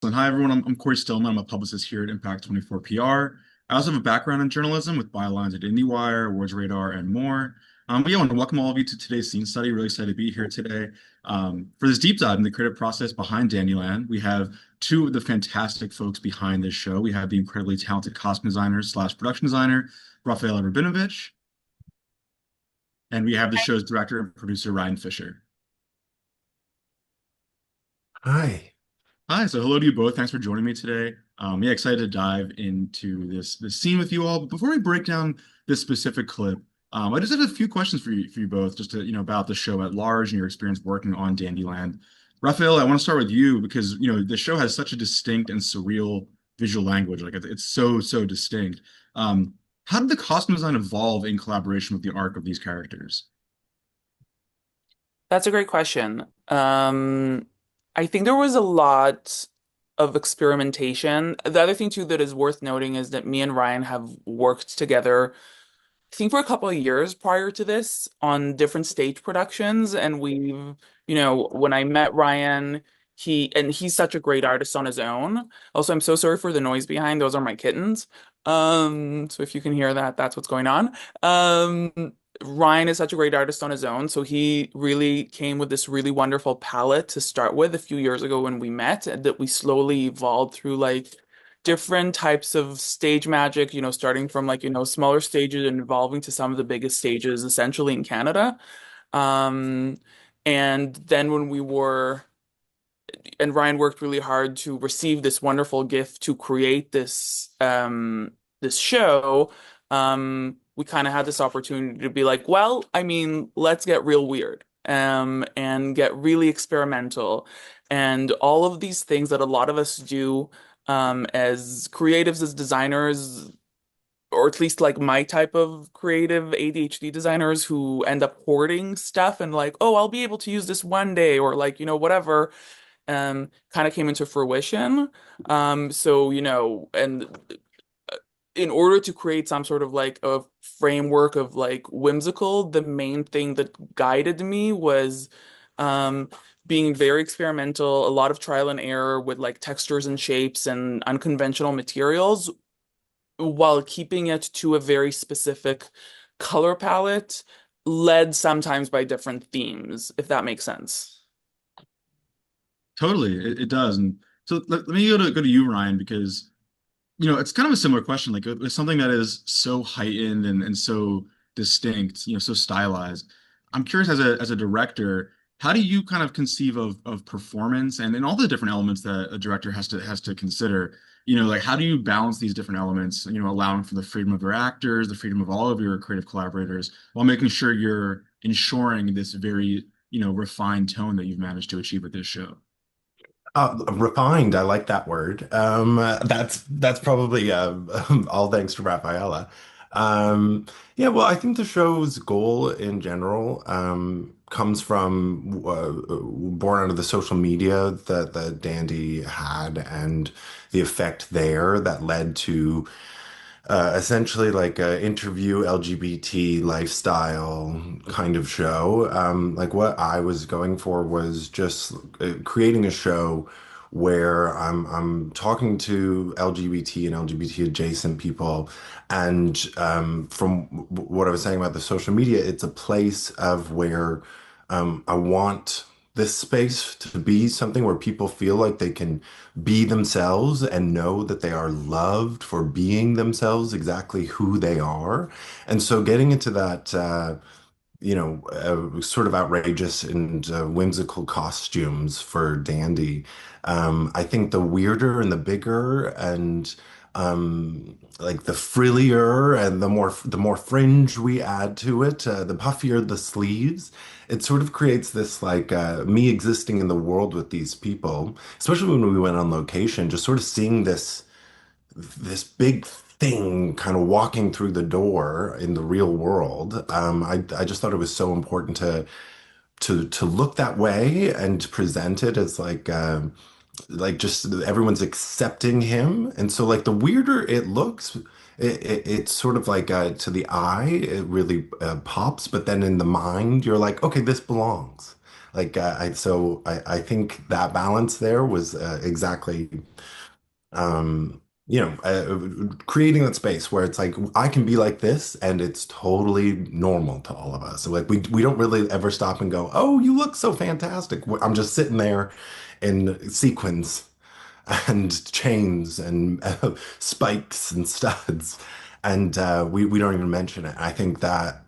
And hi, everyone. I'm Cory Stillman. I'm a publicist here at Impact 24 PR. I also have a background in journalism with bylines at IndieWire, Awards Radar, and more. But yeah, I want to welcome all of you to today's scene study. Really excited to be here today. For this deep dive in the creative process behind Dandyland, we have two of the fantastic folks behind this show. We have the incredibly talented costume designer slash production designer, Rafaella Rabinovich, and we have the show's director and producer, Ryan Fisher. Hi. Hi, so hello to you both. Thanks for joining me today. Yeah, excited to dive into this scene with you all. But before we break down this specific clip, I just have a few questions for you both, just to about the show at large and your experience working on Dandyland. Raphael, I want to start with you because the show has such a distinct and surreal visual language. Like it's so distinct. How did the costume design evolve in collaboration with the arc of these characters? That's a great question. I think there was a lot of experimentation. The other thing too that is worth noting is that me and Ryan have worked together, I think for a couple of years prior to this on different stage productions. And when I met Ryan, he's such a great artist on his own. Also, I'm so sorry for the noise behind. Those are my kittens. So if you can hear that, that's what's going on. Ryan is such a great artist on his own, so he really came with this really wonderful palette to start with a few years ago when we met, and that we slowly evolved through like different types of stage magic, starting from like, smaller stages and evolving to some of the biggest stages essentially in Canada. Um, and then and Ryan worked really hard to receive this wonderful gift to create this show. We kind of had this opportunity to be like, well, I mean, let's get real weird, and get really experimental, and all of these things that a lot of us do, as creatives, as designers, or at least like my type of creative ADHD designers who end up hoarding stuff and like, oh, I'll be able to use this one day, or like, whatever, kind of came into fruition. And in order to create some sort of like a framework of like whimsical, the main thing that guided me was um, being very experimental, a lot of trial and error with like textures and shapes and unconventional materials, while keeping it to a very specific color palette, led sometimes by different themes, if that makes sense. Totally, it does. And so let me go to you, Ryan, because it's kind of a similar question. Like it's something that is so heightened and so distinct, so stylized. I'm curious as a director, how do you kind of conceive of performance and all the different elements that a director has to consider? Like how do you balance these different elements, allowing for the freedom of your actors, the freedom of all of your creative collaborators, while making sure you're ensuring this very, refined tone that you've managed to achieve with this show? Refined, I like that word. That's probably all thanks to Rafaela. Yeah, well, I think the show's goal in general comes from born out of the social media that Dandy had and the effect there that led to essentially like a interview LGBT lifestyle kind of show. Like what I was going for was just creating a show where I'm talking to LGBT and LGBT adjacent people, and from what I was saying about the social media, it's a place of where I want this space to be something where people feel like they can be themselves and know that they are loved for being themselves exactly who they are. And so getting into that, sort of outrageous and whimsical costumes for Dandy. I think the weirder and the bigger and like the frillier and the more fringe we add to it, the puffier the sleeves, it sort of creates this like me existing in the world with these people, especially when we went on location, just sort of seeing this big thing kind of walking through the door in the real world. I just thought it was so important to look that way and to present it as like just everyone's accepting him. And so like the weirder it looks, it's sort of like to the eye, it really pops, but then in the mind, you're like, okay, this belongs. I think that balance there was exactly creating that space where it's like I can be like this and it's totally normal to all of us. So like we don't really ever stop and go, "Oh, you look so fantastic." I'm just sitting there in sequins and chains and spikes and studs. And we don't even mention it. I think that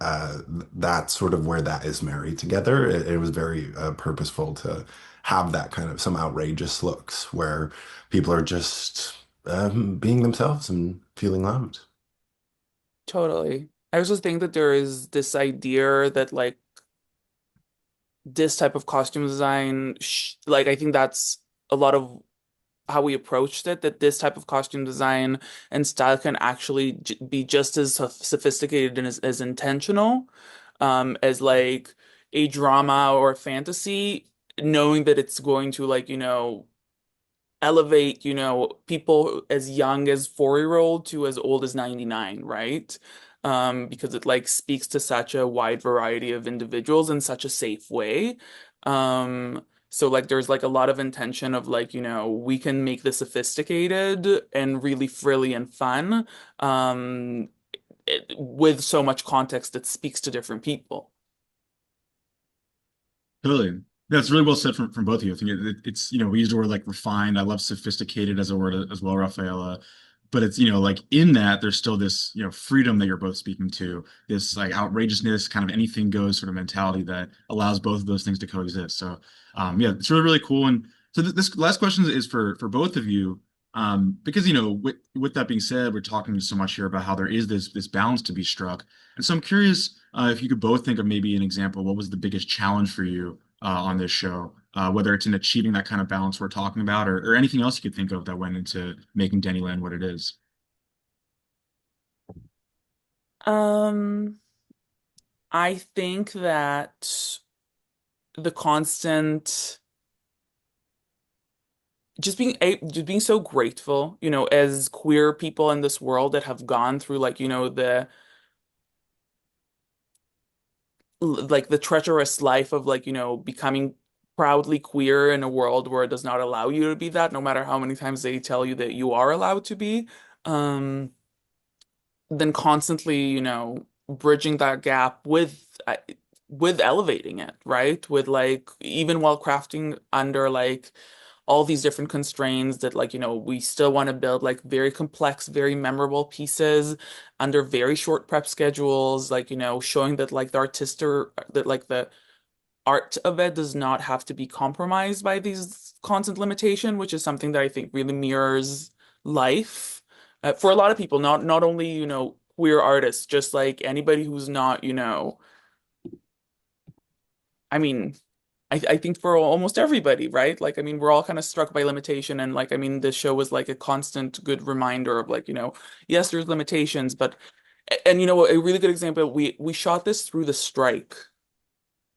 that's sort of where that is married together. It was very purposeful to have that kind of some outrageous looks where people are just being themselves and feeling loved. Totally. I also think that there is this idea that like this type of costume design, like I think that's a lot of how we approached it, that this type of costume design and style can actually be just as sophisticated and as intentional as like a drama or a fantasy, knowing that it's going to like, elevate, people as young as 4-year old to as old as 99, right? Because it like speaks to such a wide variety of individuals in such a safe way. So like there's like a lot of intention of like, we can make this sophisticated and really frilly and fun, with so much context that speaks to different people. Totally. That's really well said from both of you. I think it's, we use the word like refined. I love sophisticated as a word as well, Rafaela. But it's, like in that there's still this, freedom that you're both speaking to, this like outrageousness, kind of anything goes sort of mentality that allows both of those things to coexist. So, yeah, it's really, really cool. And so this last question is for both of you, because, with that being said, we're talking so much here about how there is this balance to be struck. And so I'm curious if you could both think of maybe an example, what was the biggest challenge for you on this show, whether it's in achieving that kind of balance we're talking about, or anything else you could think of that went into making Dandyland what it is. Um, I think that the constant just being so grateful, as queer people in this world that have gone through like, the treacherous life of like, becoming proudly queer in a world where it does not allow you to be that, no matter how many times they tell you that you are allowed to be. Um, then constantly, bridging that gap with elevating it, right? With like even while crafting under like all these different constraints that like, we still want to build like very complex, very memorable pieces under very short prep schedules, like, showing that like that like the art of it does not have to be compromised by these constant limitation, which is something that I think really mirrors life for a lot of people, not only, queer artists, just like anybody who's not, I mean, I think for almost everybody, right? Like, I mean, we're all kind of struck by limitation. And like, I mean, this show was like a constant good reminder of like, yes, there's limitations, but, and a really good example, we shot this through the strike.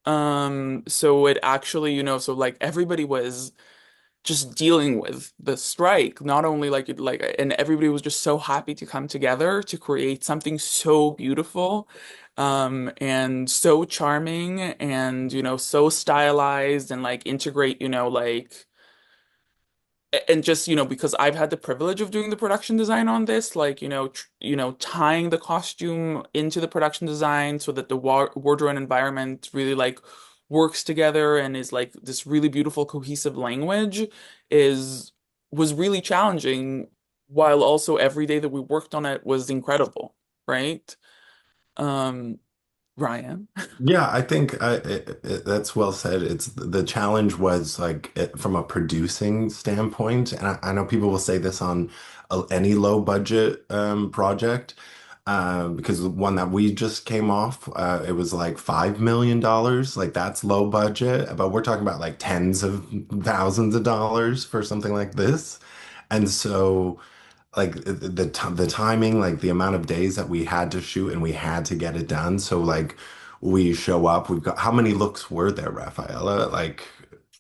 So it actually, so like everybody was just dealing with the strike, not only like and everybody was just so happy to come together to create something so beautiful, and so charming and, so stylized and like integrate, like and just because I've had the privilege of doing the production design on this, like tying the costume into the production design so that the wardrobe environment really like works together and is like this really beautiful cohesive language is was really challenging, while also every day that we worked on it was incredible, right? um Ryan. Yeah, I think that's well said. It's the challenge was like from a producing standpoint, and I know people will say this on any low budget project, because the one that we just came off, it was like $5 million. Like that's low budget, but we're talking about like tens of thousands of dollars for something like this, and so like the timing, like the amount of days that we had to shoot and we had to get it done. So like we show up, how many looks were there, Rafaela? Like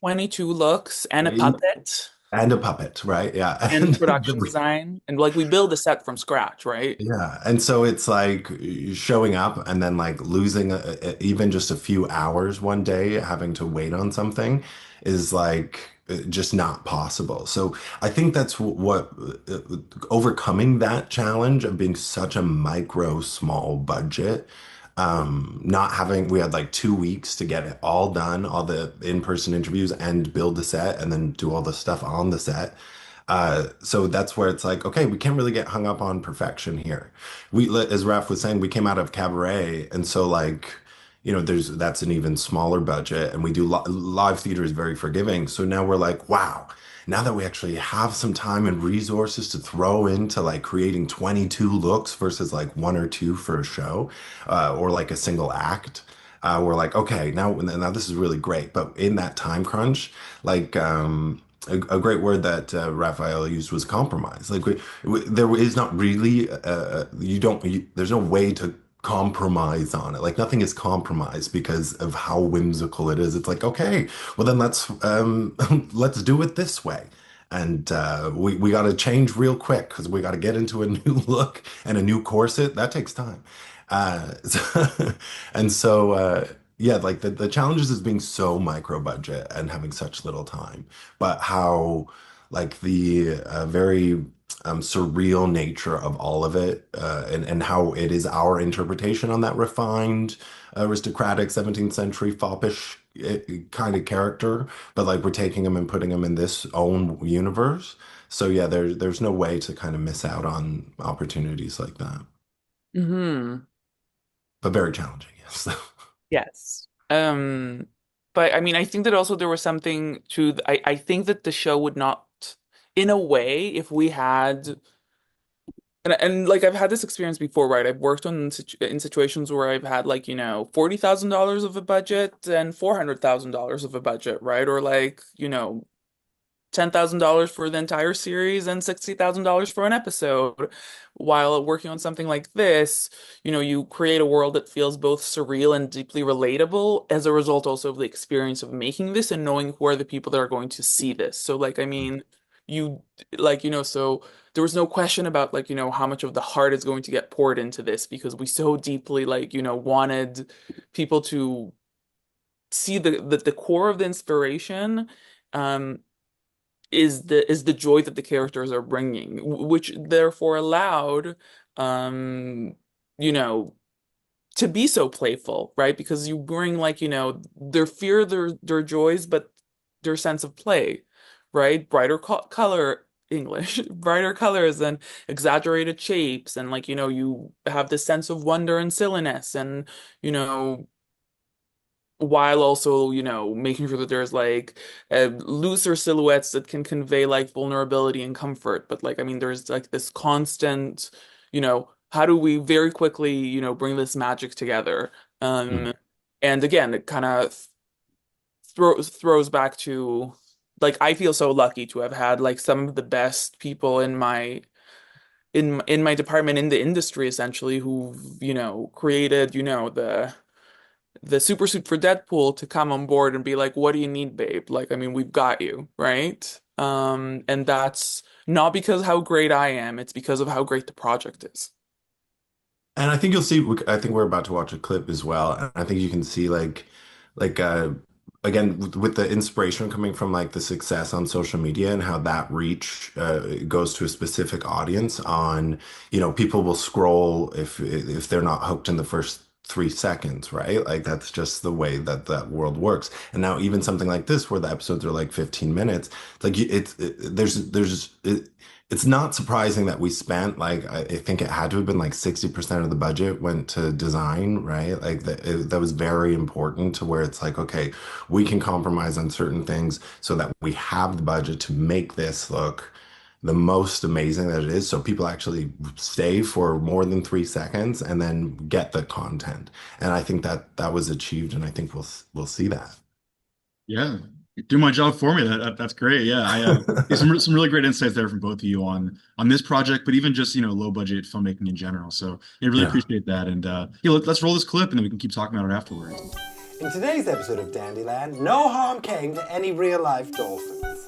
22 looks and a eight, puppet. And a puppet, right? Yeah. and production design, and like we build a set from scratch, right? Yeah, and so it's like showing up and then like losing even just a few hours one day having to wait on something is like just not possible. So I think that's what overcoming that challenge of being such a micro small budget, not having we had like 2 weeks to get it all done, all the in-person interviews and build the set and then do all the stuff on the set. So that's where it's like, okay, we can't really get hung up on perfection here. As Raf was saying, we came out of Cabaret, and so like, that's an even smaller budget, and we do live theater is very forgiving. So now we're like, wow, now that we actually have some time and resources to throw into like creating 22 looks versus like one or two for a show, or like a single act. We're like, okay, now this is really great, but in that time crunch, like a great word that Rafaella used was compromise. Like there is not really there's no way to compromise on it. Like nothing is compromised because of how whimsical it is. It's like okay, well then let's do it this way. And we got to change real quick because we got to get into a new look and a new corset. That takes time. And so yeah, like the challenges is being so micro budget and having such little time, but how like the very surreal nature of all of it, and how it is our interpretation on that refined, aristocratic 17th century foppish kind of character, but like we're taking him and putting him in this own universe. So yeah, there's no way to kind of miss out on opportunities like that, Hmm. but very challenging, yes. Yes. But I mean, I think that also there was something to I think that the show would not, in a way, if we had, and like I've had this experience before, right? I've worked in situations where I've had like, $40,000 of a budget and $400,000 of a budget, right? Or like, $10,000 for the entire series and $60,000 for an episode. While working on something like this, you create a world that feels both surreal and deeply relatable as a result also of the experience of making this and knowing who are the people that are going to see this. So like, I mean, you like, so there was no question about like, how much of the heart is going to get poured into this because we so deeply like, wanted people to see the core of the inspiration. Um, is the joy that the characters are bringing, which therefore allowed, um, you know, to be so playful, right? Because you bring like, their fear, their joys, but their sense of play, right? Brighter co color English, brighter colors and exaggerated shapes, and like, you have this sense of wonder and silliness, and you know while also, making sure that there's like looser silhouettes that can convey like vulnerability and comfort. But like, I mean, there's like this constant, how do we very quickly, bring this magic together? Mm. Um, and again, it kind of throws back to like I feel so lucky to have had like some of the best people in my department in the industry essentially who've, created, the super suit for Deadpool to come on board and be like, what do you need, babe? Like, I mean, we've got you, right? And that's not because how great I am, it's because of how great the project is. And I think you'll see, I think we're about to watch a clip as well. And I think you can see like, again, with the inspiration coming from like the success on social media and how that reach goes to a specific audience on, people will scroll if they're not hooked in the first 3 seconds, right? Like that's just the way that that world works. And now even something like this, where the episodes are like 15 minutes, like it's not surprising that we spent like I think it had to have been like 60% of the budget went to design, right? Like that was very important to where it's like, okay, we can compromise on certain things so that we have the budget to make this look the most amazing that it is. So people actually stay for more than 3 seconds and then get the content. And I think that that was achieved, and I think we'll see that. Yeah, you do my job for me. That's great. Yeah, I there's some really great insights there from both of you on this project, but even just low budget filmmaking in general. So yeah, really Yeah. appreciate that. And yeah, let's roll this clip and then we can keep talking about it afterwards. In today's episode of Dandyland, no harm came to any real-life dolphins.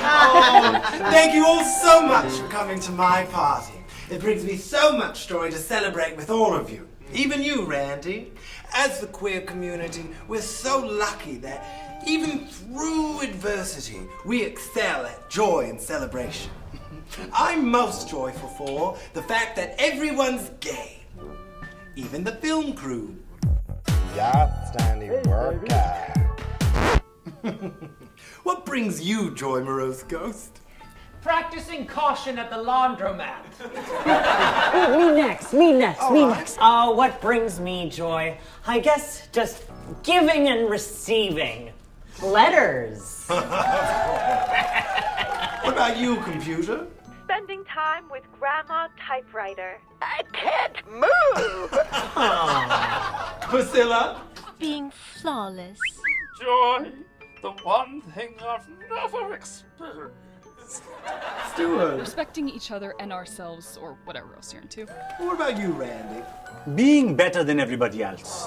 Oh, thank you all so much for coming to my party. It brings me so much joy to celebrate with all of you. Even you, Randy. As the queer community, we're so lucky that even through adversity, we excel at joy and celebration. I'm most joyful for the fact that everyone's gay. Even the film crew. Yeah, standing work. What brings you joy, morose ghost? Practicing caution at the laundromat. Me next. Oh, what brings me joy? I guess just giving and receiving. Letters. What about you, computer? Spending time with Grandma Typewriter. I can't move. Priscilla? Being flawless. Joy, the one thing I've never experienced. Stuart? Respecting each other and ourselves, or whatever else you're into. What about you, Randy? Being better than everybody else.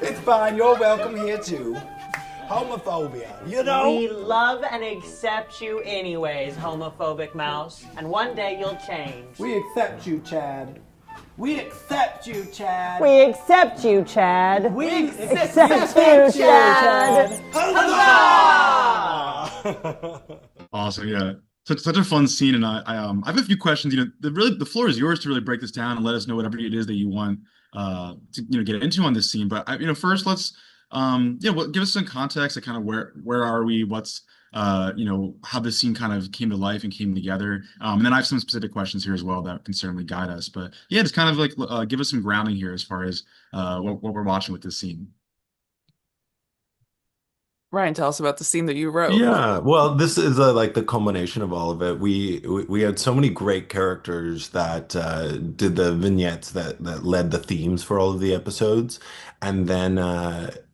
It's fine, you're welcome here too. Homophobia, you know? We love and accept you anyways, homophobic mouse. And one day you'll change. We accept you, Chad. We accept you, Chad. We accept you, Chad. We accept you, Chad. Huzzah! Awesome, yeah. Such a fun scene, and I have a few questions. The floor is yours to really break this down and let us know whatever it is that you want to get into on this scene. But first let's give us some context of kind of where are we, what's how this scene kind of came to life and came together. And then I have some specific questions here as well that can certainly guide us. But yeah, just kind of like give us some grounding here as far as what we're watching with this scene. Ryan, tell us about the scene that you wrote. Yeah, well, this is like the culmination of all of it. We had so many great characters that did the vignettes that led the themes for all of the episodes, and then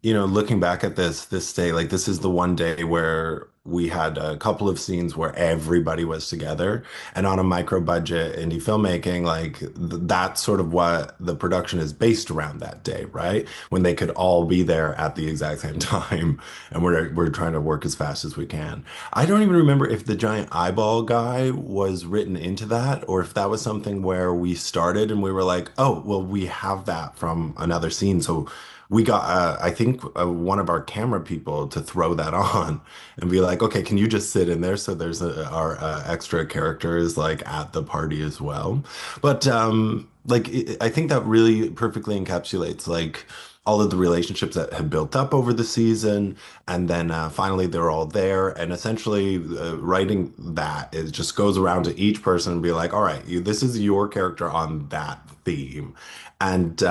looking back at this day, like this is the one day where we had a couple of scenes where everybody was together, and on a micro budget indie filmmaking, like that's sort of what the production is based around that day, right? When they could all be there at the exact same time, and we're trying to work as fast as we can. I don't even remember if the giant eyeball guy was written into that, or if that was something where we started and we were like, oh, well, we have that from another scene, so we got, I think, one of our camera people to throw that on and be like, okay, can you just sit in there? So there's our extra characters like at the party as well. But I think that really perfectly encapsulates like all of the relationships that have built up over the season. And then finally they're all there. And essentially writing that, it just goes around to each person and be like, all right, this is your character on that theme. And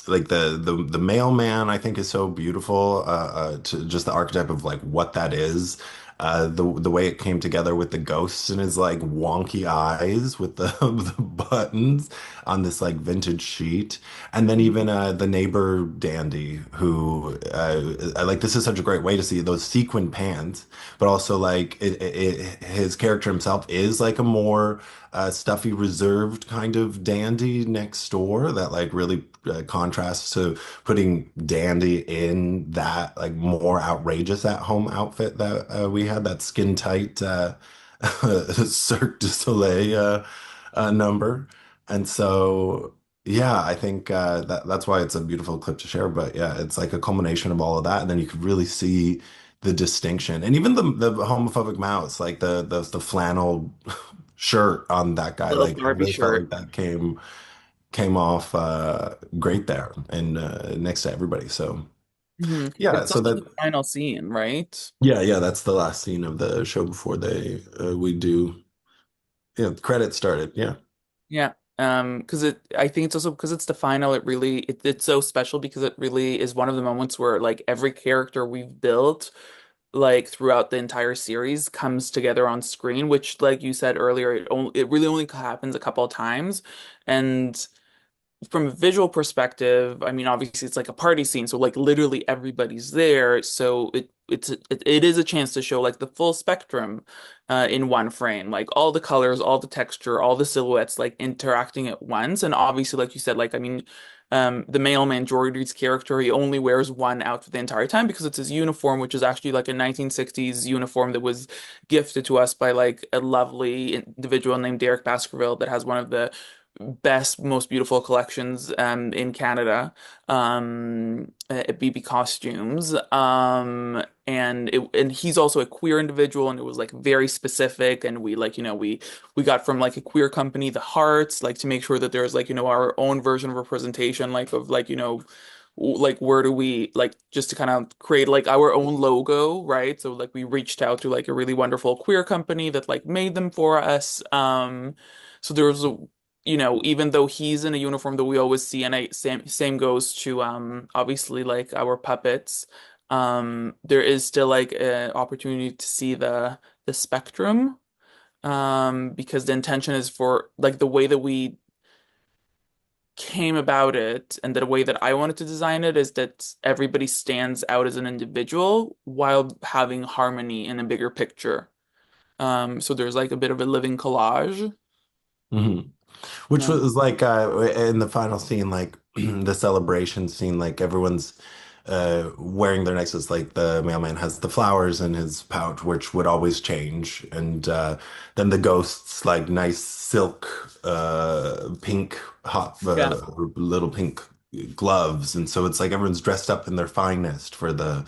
like the mailman, I think, is so beautiful, to just the archetype of like what that is. The way it came together with the ghosts and his like wonky eyes with the buttons on this like vintage sheet, and then even the neighbor Dandy, who this is such a great way to see those sequin pants, but also like his character himself is like a more stuffy, reserved kind of dandy next door that like really contrasts to putting Dandy in that like more outrageous at home outfit that we had, that skin tight Cirque du Soleil number. And so yeah, I think that's why it's a beautiful clip to share. But yeah, it's like a culmination of all of that, and then you could really see the distinction, and even the homophobic mouse, like the flannel shirt on that guy, Little like I Barbie really felt shirt. like that came off great there and next to everybody. So yeah, It's so also that the final scene, right? yeah, that's the last scene of the show before they we do credits started. Yeah. Yeah. Because I think it's also because it's the final, it's so special because it really is one of the moments where like every character we've built like throughout the entire series comes together on screen, which like you said earlier, it really only happens a couple of times. And from a visual perspective, I mean, obviously it's like a party scene, so like literally everybody's there. So it is a chance to show like the full spectrum in one frame, like all the colors, all the texture, all the silhouettes like interacting at once. And obviously, like you said, like I mean, the mailman Jordy's character, he only wears one outfit the entire time because it's his uniform, which is actually like a 1960s uniform that was gifted to us by like a lovely individual named Derek Baskerville that has one of the best, most beautiful collections in Canada at BB Costumes. And he's also a queer individual, and it was like very specific. And we like, we got from like a queer company, the Hearts, like to make sure that there's like, our own version of representation, like of like, like where do we like just to kind of create like our own logo, right? So like we reached out to like a really wonderful queer company that like made them for us. So there was a even though he's in a uniform that we always see, and same goes to obviously like our puppets, there is still like an opportunity to see the spectrum, because the intention is for like the way that we came about it and the way that I wanted to design it is that everybody stands out as an individual while having harmony in a bigger picture. So there's like a bit of a living collage. Hmm. Which Yeah. was like in the final scene, like the celebration scene, like everyone's wearing their nicest. Like the mailman has the flowers in his pouch, which would always change, and then the ghost's like nice silk, pink, hot, Yeah. little pink gloves, and so it's like everyone's dressed up in their finest for the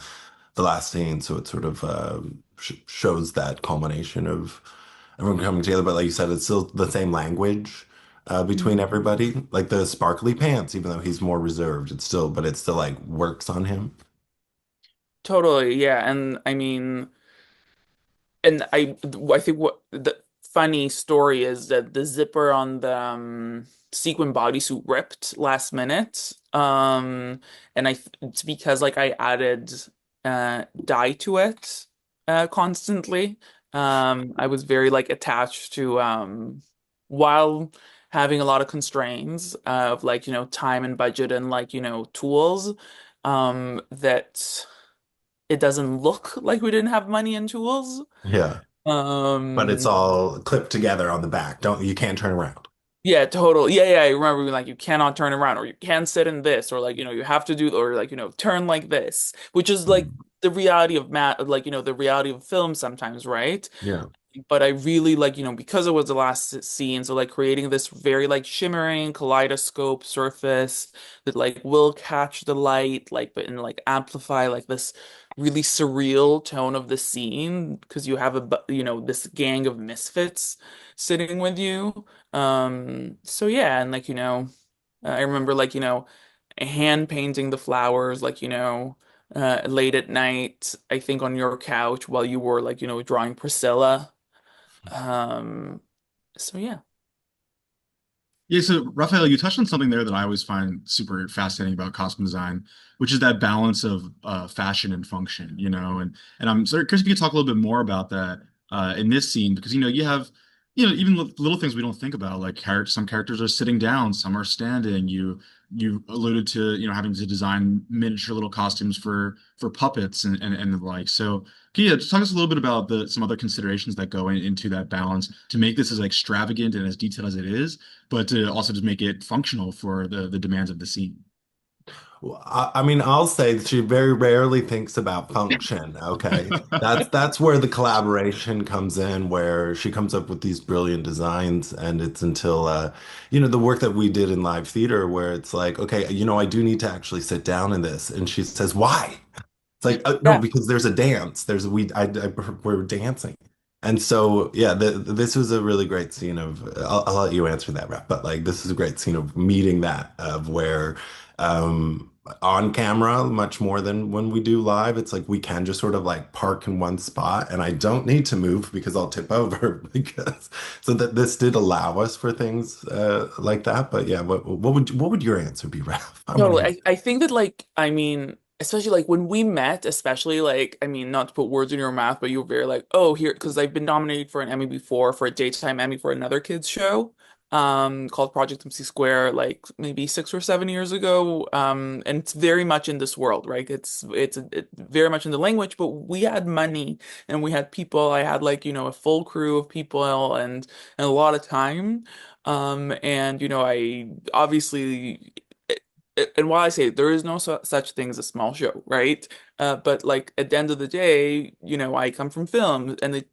last scene. So it sort of shows that culmination of everyone coming together. But like you said, it's still the same language between Mhm. everybody. Like the sparkly pants, even though he's more reserved, but it still like works on him. Totally, yeah. And I mean, and I think what the funny story is that the zipper on the sequin bodysuit ripped last minute. And it's because like I added dye to it constantly. I was very like attached to while having a lot of constraints of like, time and budget and like, tools, that it doesn't look like we didn't have money and tools. Yeah. But it's Um, all clipped together on the back. Don't you can't turn around. yeah, total. Yeah, yeah. I remember being like, you cannot turn around, or you can't sit in this, or like, you have to do, or like, turn like this, which is like Mhm. the reality of like, the reality of film sometimes, right? Yeah. But I really like, because it was the last scene, so like creating this very like shimmering kaleidoscope surface that like will catch the light, like, but and like amplify like this really surreal tone of the scene because you have this gang of misfits sitting with you. So yeah, and like, I remember like, hand painting the flowers, like, late at night, I think on your couch while you were like, drawing Priscilla. Um, so yeah. Yeah, so Rafael, you touched on something there that I always find super fascinating about costume design, which is that balance of fashion and function, and I'm sort of curious if you could talk a little bit more about that in this scene because you have even little things we don't think about like some characters are sitting down, some are standing. You alluded to having to design miniature little costumes for puppets and the like. So can you just talk to us a little bit about the some other considerations that go into that balance to make this as extravagant and as detailed as it is, but to also just make it functional for the demands of the scene. Well, I mean, I'll say that she very rarely thinks about function. Okay, that's where the collaboration comes in, where she comes up with these brilliant designs, and it's until the work that we did in live theater, where it's like, okay, I do need to actually sit down in this, and she says, why? It's like, no, Yeah. because there's a dance. We're dancing. And so, yeah, this was a really great scene of, I'll let you answer that, Rap, but like, this is a great scene of meeting that, of where, on camera, much more than when we do live, it's like we can just sort of like park in one spot and I don't need to move because I'll tip over so that this did allow us for things, like that. But yeah, what would your answer be, Ralph? I want to Totally. hear. I think that like I mean, especially like when we met, especially like I mean, not to put words in your mouth, but you were very like, oh, here because I've been nominated for an Emmy before, for a daytime Emmy for another kids show. called Project MC Square like maybe 6 or 7 years ago. And it's very much in this world, right? It's very much in the language, but we had money and we had people. I had like, a full crew of people and a lot of time. And I obviously and while I say there is no such thing as a small show, right? But like at the end of the day, I come from film and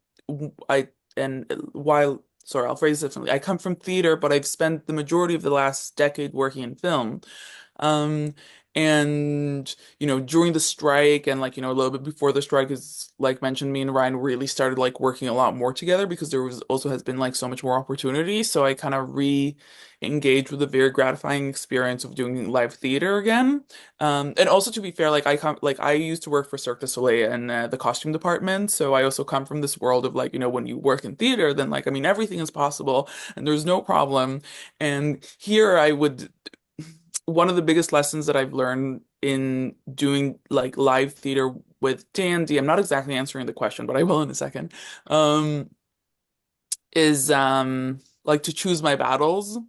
I and while sorry, I'll phrase it differently. I come from theater, but I've spent the majority of the last decade working in film. Um, and during the strike and like, a little bit before the strike is like mentioned, me and Ryan really started like working a lot more together because there was also has been like so much more opportunity. So I kind of re-engaged with a very gratifying experience of doing live theater again. And also to be fair, like I used to work for Cirque du Soleil in the costume department. So I also come from this world of like, when you work in theater, then like, I mean, everything is possible and there's no problem. And here I would one of the biggest lessons that I've learned in doing like live theater with Dandy, I'm not exactly answering the question, but I will in a second, is like to choose my battles,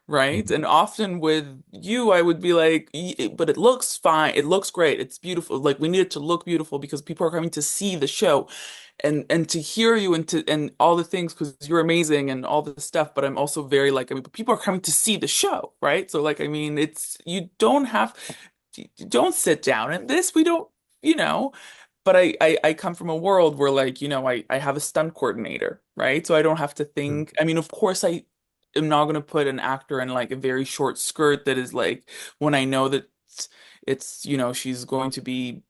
right? And often with you, I would be like, but it looks fine, it looks great, it's beautiful. Like we need it to look beautiful because people are coming to see the show and to hear you and all the things because you're amazing and all this stuff. But I'm also very like, I mean, but people are coming to see the show, right? So like, I mean, it's you don't have you don't sit down in this. We don't, you know. But I come from a world where like, I have a stunt coordinator, right? So I don't have to think. I mean, of course I am not going to put an actor in like a very short skirt that is like when I know that it's, she's going to be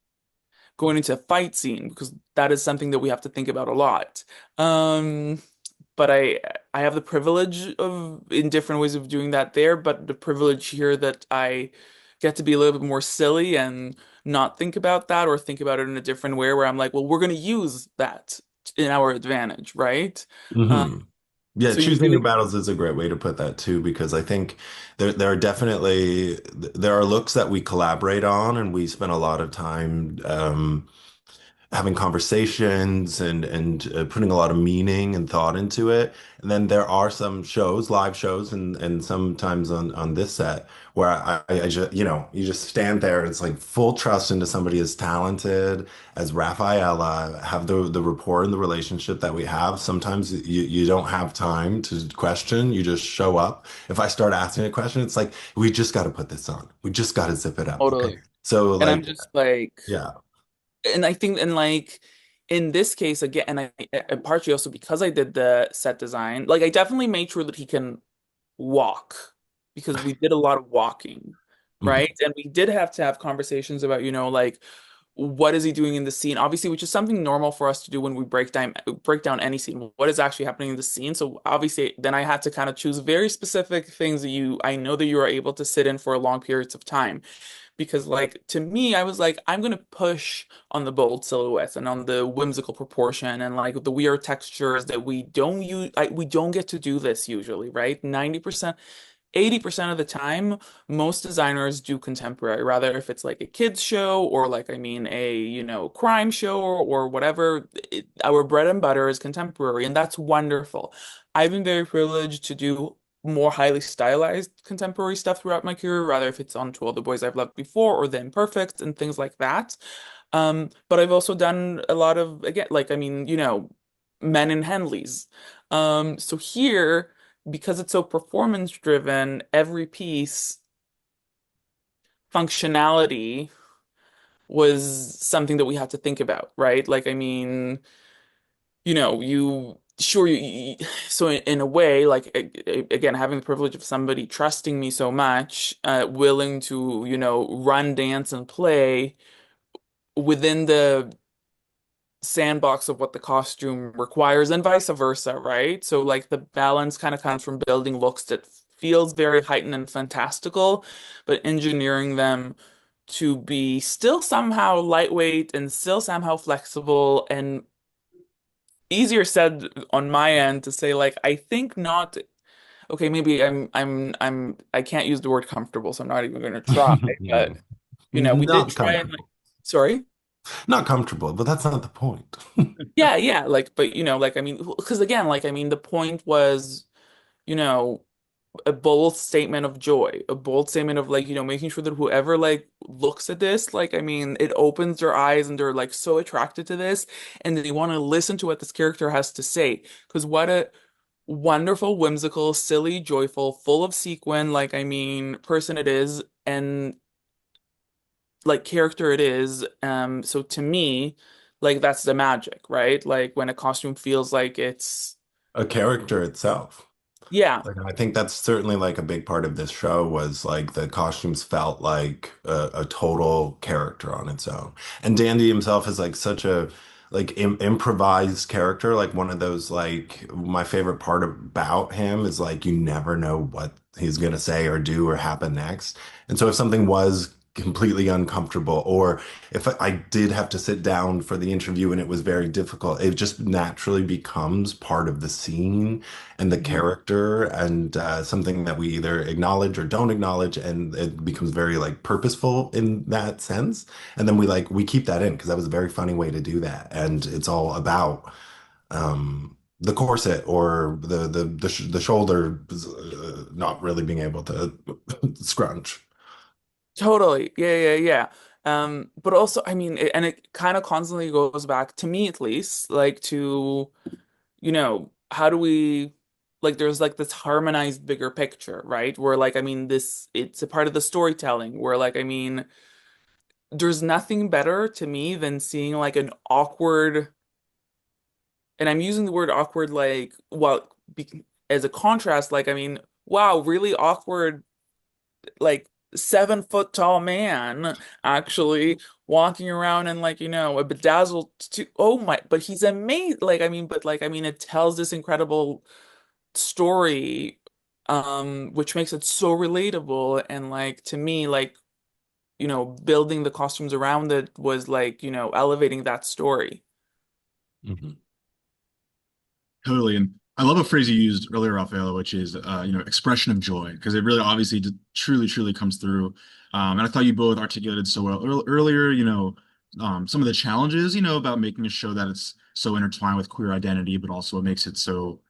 going into a fight scene because that is something that we have to think about a lot. Um, but I have the privilege of in different ways of doing that there, but the privilege here that I get to be a little bit more silly and not think about that or think about it in a different way where I'm like, well, we're going to use that in our advantage, right? Uh, Hmm. Yeah, so you choosing your really battles is a great way to put that too, because I think there are definitely there are looks that we collaborate on, and we spend a lot of time having conversations and putting a lot of meaning and thought into it. And then there are some shows, live shows, and sometimes on this set where I just you just stand there and it's like full trust into somebody as talented as Rafaella, have the rapport and the relationship that we have. Sometimes you don't have time to question, you just show up. If I start asking a question, it's like we just got to put this on, we just got to zip it up, okay? totally. So And I'm like, just like, yeah. and I think, and like in this case, again, and partially also because I did the set design, like I definitely made sure that he can walk because we did a lot of walking, right? Mhm. And we did have to have conversations about, like what is he doing in the scene? Obviously, which is something normal for us to do when we break down any scene. What is actually happening in the scene? So obviously, then I had to kind of choose very specific things that I know that you are able to sit in for long periods of time because like to me I was like I'm gonna push on the bold silhouettes and on the whimsical proportion and like the weird textures that we don't get to do this usually, right? 90% 80% of the time most designers do contemporary, rather if it's like a kids show or like I mean a crime show or whatever. Our bread and butter is contemporary and that's wonderful. I've been very privileged to do more highly stylized contemporary stuff throughout my career, rather if it's on To All the Boys I've Loved Before or The Imperfects and things like that. But I've also done a lot of, again, like, I mean, Men in Henleys. So here, because it's so performance driven, every piece functionality was something that we had to think about, right? Like, I mean, you sure so in a way like again having the privilege of somebody trusting me so much willing to run dance and play within the sandbox of what the costume requires and vice versa, right? So like the balance kind of comes from building looks that feels very heightened and fantastical but engineering them to be still somehow lightweight and still somehow flexible and easier said on my end to say like I think not okay, maybe I can't use the word comfortable, so I'm not even gonna try. But we did Not try and like comfortable. sorry? Not comfortable, but that's not the point. Yeah, like but like I mean because again, like I mean the point was, you know, a bold statement of joy, a bold statement of like, making sure that whoever like looks at this, like, I mean, it opens their eyes and they're like so attracted to this and they want to listen to what this character has to say. Because what a wonderful, whimsical, silly, joyful, full of sequin, like, I mean, person it is, and like character it is. So to me, like that's the magic, right? Like when a costume feels like it's A character itself. yeah. Like, I think that's certainly like a big part of this show was like the costumes felt like a total character on its own. And Dandy himself is like such a like improvised character. Like one of those like my favorite part about him is like you never know what he's gonna say or do or happen next. And so if something was completely uncomfortable or if I did have to sit down for the interview and it was very difficult, it just naturally becomes part of the scene and the Mhm. character and something that we either acknowledge or don't acknowledge and it becomes very like purposeful in that sense and then we keep that in because that was a very funny way to do that and it's all about the corset or the shoulder not really being able to scrunch. Totally. Yeah, yeah, yeah. But also, I mean, and it kind of constantly goes back to me at least, like to, how do we like there's like this harmonized bigger picture, right? Where like, I mean, this it's a part of the storytelling where like, I mean, there's nothing better to me than seeing like an awkward, and I'm using the word awkward like, well, as a contrast, like, I mean, wow, really awkward like 7 foot tall man actually walking around in like a bedazzled oh my but he's amazing like I mean but like I mean it tells this incredible story which makes it so relatable and like to me like building the costumes around it was like elevating that story. Mhm. Totally. And I love a phrase you used earlier, Rafaela, which is, expression of joy, because it really obviously truly, truly comes through. And I thought you both articulated so well earlier, some of the challenges, about making a show that it's so intertwined with queer identity, but also it makes it so,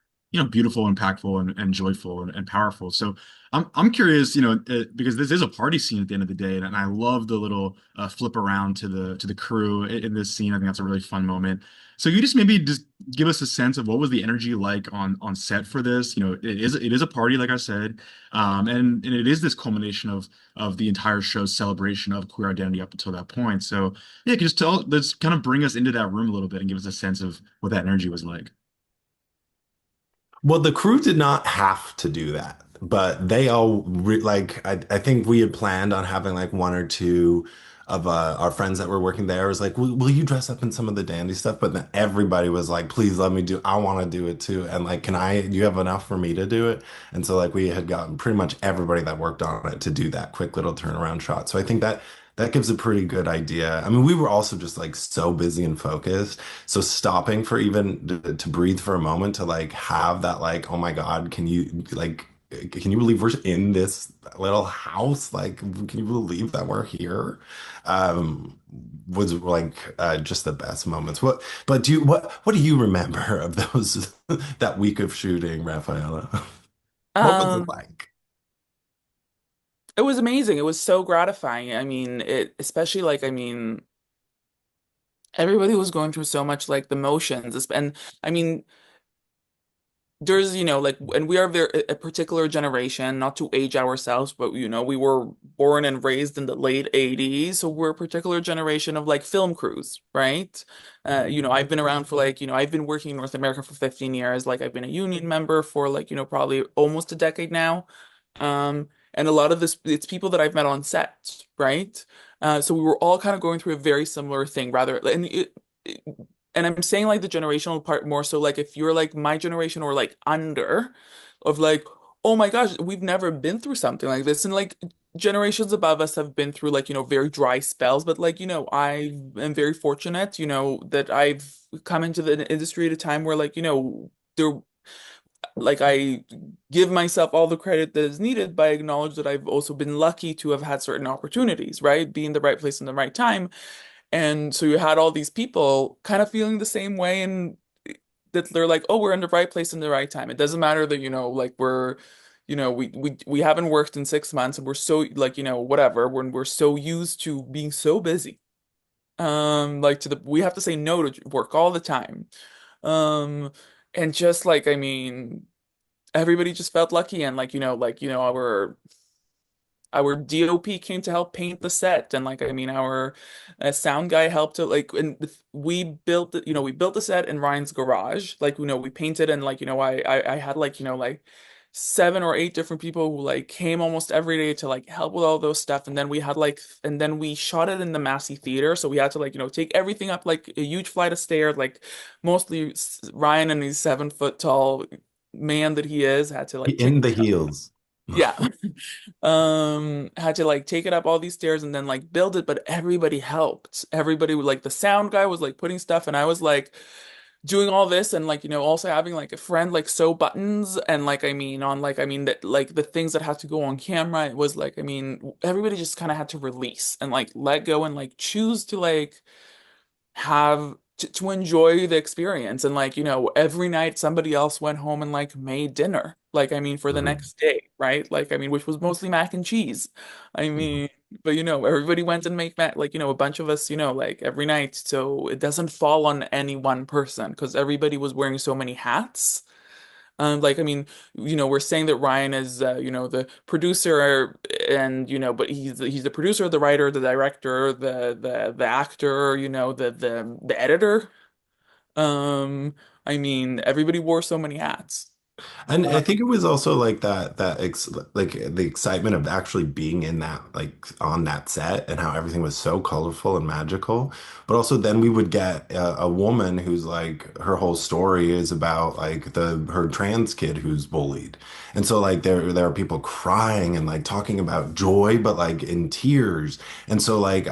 beautiful, impactful, and joyful and powerful. So I'm curious, because this is a party scene at the end of the day, and I love the little flip around to the crew in this scene. I think that's a really fun moment. So you just maybe just give us a sense of what was the energy like on set for this. It is a party, like I said, and it is this culmination of the entire show's celebration of queer identity up until that point. So yeah, can you just let's kind of bring us into that room a little bit and give us a sense of what that energy was like. Well, the crew did not have to do that, but they all I think we had planned on having like one or two of our friends that were working there was like, will you dress up in some of the dandy stuff? But then everybody was like, please let me do, I want to do it too. And like, you have enough for me to do it? And so like we had gotten pretty much everybody that worked on it to do that quick little turnaround shot. So I think that gives a pretty good idea. I mean, we were also just like so busy and focused. So stopping for even to breathe for a moment to like have that like, oh my God, can you believe we're in this little house? Like, can you believe that we're here? Um, was like just the best moments. What do you remember of those that week of shooting, Rafaela? What was it um like? it was amazing, it was so gratifying. I mean it especially like I mean everybody was going through so much like the motions and I mean there's like and we are a particular generation, not to age ourselves, but we were born and raised in the late 80s, so we're a particular generation of like film crews, right? I've been around for like I've been working in North America for 15 years, like I've been a union member for like probably almost a decade now. And a lot of this it's people that I've met on set, right? So we were all kind of going through a very similar thing rather and I'm saying like the generational part more so like if you're like my generation or like under of like, oh my gosh, we've never been through something like this. And like generations above us have been through like, very dry spells. But like, I am very fortunate, that I've come into the industry at a time where like, there like I give myself all the credit that is needed, but I acknowledge that I've also been lucky to have had certain opportunities, right? Be in the right place in the right time. And so you had all these people kind of feeling the same way and that they're like, oh, we're in the right place in the right time. It doesn't matter that, like we're, we haven't worked in 6 months and we're so like, whatever, when we're so used to being so busy. Like we have to say no to work all the time. Um, and just like, I mean, everybody just felt lucky and our DOP came to help paint the set, and like I mean our sound guy helped to like, and we built the set in Ryan's garage, like we painted, and like I had like like 7 or 8 different people who like came almost every day to like help with all those stuff, and then we had like, and then we shot it in the Massey Theater, so we had to like take everything up like a huge flight of stairs, like mostly Ryan and his 7 foot tall man that he is had to like In take the heels. yeah. Had to like take it up all these stairs and then like build it, but everybody helped. Everybody would like, the sound guy was like putting stuff, and I was like doing all this, and like also having like a friend like sew buttons, and like I mean that like the things that had to go on camera. It was like, I mean, everybody just kind of had to release and like let go and like choose to like have to enjoy the experience, and like every night somebody else went home and like made dinner, like I mean for the Mhm. next day, right? Like I mean, which was mostly mac and cheese. I Mhm. mean, but everybody went and make mac, like a bunch of us, like every night, so it doesn't fall on any one person because everybody was wearing so many hats. Like I mean, we're saying that Ryan is, the producer, and but he's the producer, the writer, the director, the actor, the editor. Um, I mean, everybody wore so many hats. And Uh, I think it was also like like the excitement of actually being in that, like on that set, and how everything was so colorful and magical. But also then we would get a woman who's like, her whole story is about like her trans kid who's bullied. And so like there are people crying and like talking about joy, but like in tears. And so like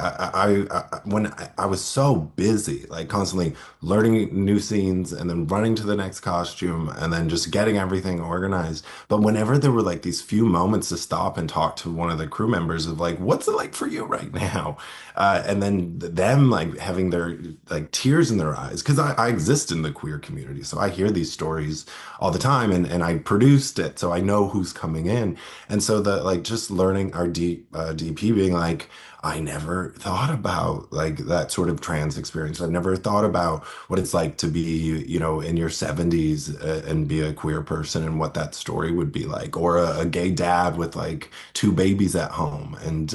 when I was so busy, like constantly learning new scenes and then running to the next costume and then just getting everything organized. But whenever there were like these few moments to stop and talk to one of the crew members of like, what's it like for you right now? And then them like having their like tears in their eyes, because I exist in the queer community. So I hear these stories all the time, and I produced it. So I know who's coming in. And so the like just learning our DP being like, I never thought about like that sort of trans experience. I've never thought about what it's like to be, in your 70s and be a queer person, and what that story would be like, or a gay dad with like 2 babies at home. And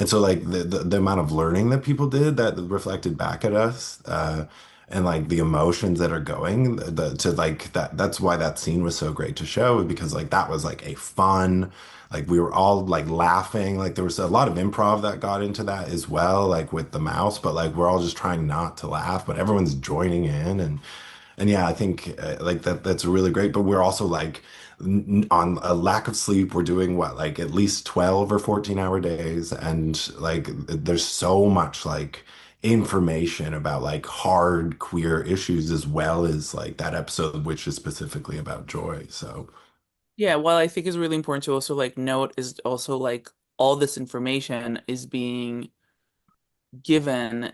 so like the amount of learning that people did that reflected back at us, and like the emotions that are going to like that's why that scene was so great to show, because like that was like a fun, like we were all like laughing, like there was a lot of improv that got into that as well, like with the mouse, but like we're all just trying not to laugh, but everyone's joining in. And yeah, I think like that's really great. But we're also like on a lack of sleep. We're doing what, like at least 12 or 14-hour days. And like there's so much like information about like hard queer issues, as well as like that episode, which is specifically about joy. So yeah, well, I think is really important to also like note is also like all this information is being given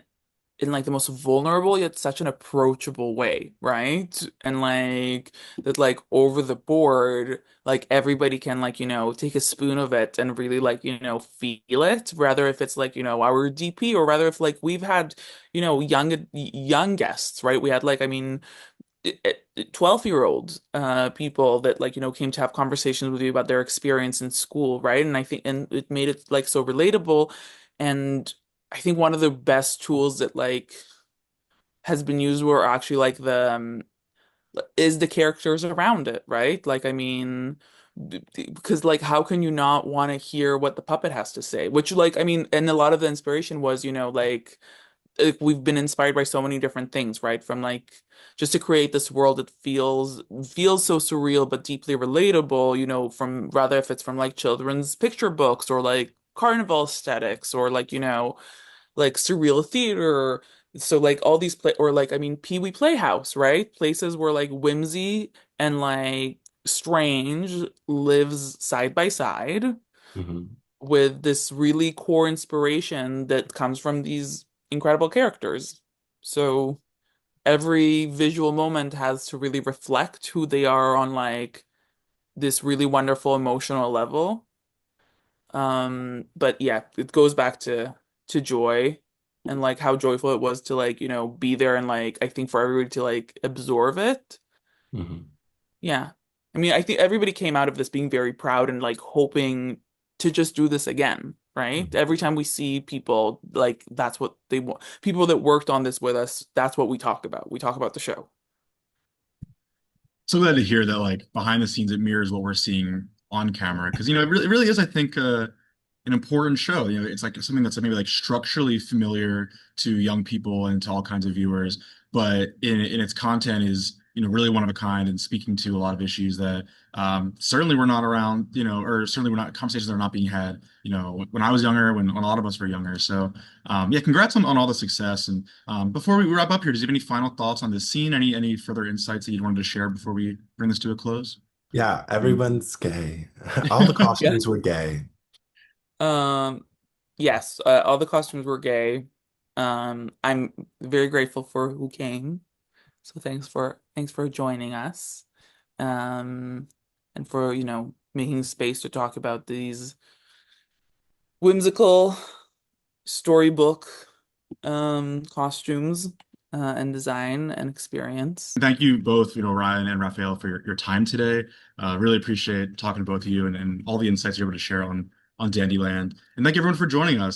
in like the most vulnerable yet such an approachable way, right? And like that, like over the board, like everybody can like, take a spoon of it and really like, feel it, rather if it's like, our DP, or rather if like we've had, young guests, right? We had like, I mean, 12-year-old people that like came to have conversations with you about their experience in school, right? And I think, and it made it like so relatable. And I think one of the best tools that like has been used were actually like the characters around it, right? Like I mean, because like how can you not want to hear what the puppet has to say? Which like I mean, and a lot of the inspiration was, like we've been inspired by so many different things, right? From like just to create this world that feels so surreal but deeply relatable, from rather if it's from like children's picture books or like carnival aesthetics or like, like surreal theater. So like all these play or like I mean Pee-wee Playhouse, right? Places where like whimsy and like strange lives side by side mhm. with this really core inspiration that comes from these incredible characters. So every visual moment has to really reflect who they are on like this really wonderful emotional level. But yeah, it goes back to joy and like how joyful it was to like, be there and like I think for everybody to like absorb it. Mhm. Yeah. I mean, I think everybody came out of this being very proud and like hoping to just do this again, right? Mhm. Every time we see people, like that's what they want. People that worked on this with us, that's what we talk about. We talk about the show. So glad to hear that like behind the scenes it mirrors what we're seeing on camera because it really is I think an important show. It's like something that's maybe like structurally familiar to young people and to all kinds of viewers, but in its content is really one of a kind and speaking to a lot of issues that certainly were not around, or certainly were not conversations that are not being had when I was younger, when a lot of us were younger. So yeah, congrats on all the success. And before we wrap up here, does you have any final thoughts on this scene? Any further insights that you'd wanted to share before we bring this to a close? Yeah, everyone's gay. All the Yeah. costumes were gay. Um, yes, all the costumes were gay. I'm very grateful for who came. So thanks for joining us. Um, and for, making space to talk about these whimsical storybook costumes and design and experience. Thank you both, Ryan and Rafael, for your time today. Really appreciate talking to both of you and all the insights you're able to share on Dandyland. And thank you everyone for joining us.